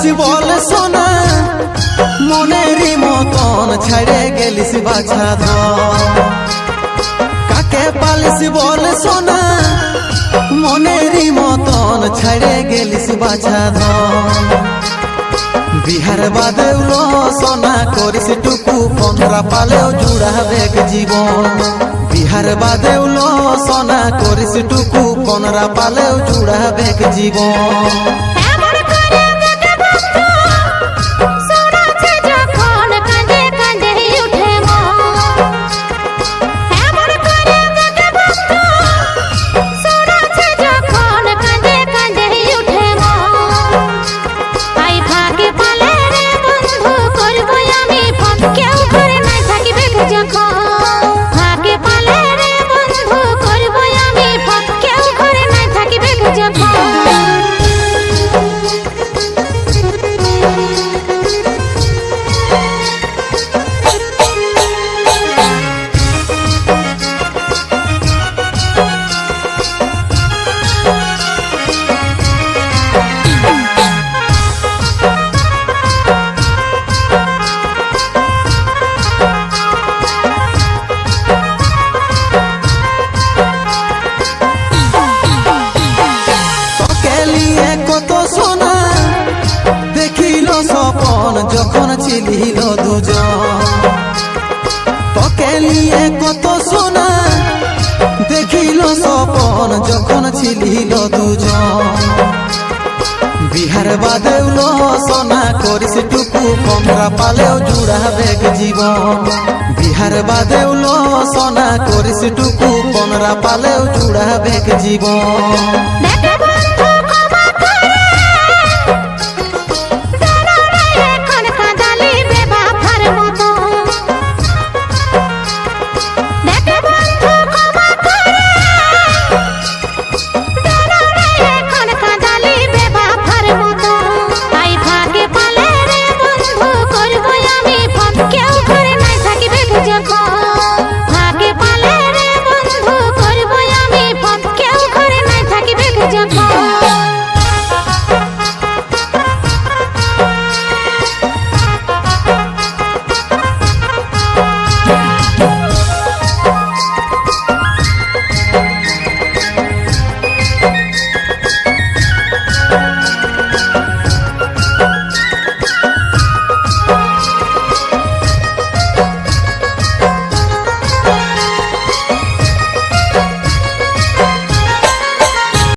পালিস বল সোনা মনেরই মতন ছাড়ে গেলিস বাছা ধন কাকে পালিস বল সোনা মনেরই মতন ছাড়ে গেলিস বাছা ধন বিহার বাদেউলো সোনা করিস টুকু পন্দ্রা পালেও জুড়াবে জীবন বিহার বাদেউলো সোনা করিস টুকু পন্দ্রা পালেও জুড়াবে জীবন যখন ছিলিল দুজন তোকে নিয়ে কত সোনা দেখিল স্বপন যখন ছিলিল দুজন বিহার বাদেউলো সোনা করিস টুকু পন্দ্রা পালেও জুড়াবে জীবন বিহার বাদেউলো সোনা করিস টুকু পন্দ্রা পালেও জুড়াবে জীবন।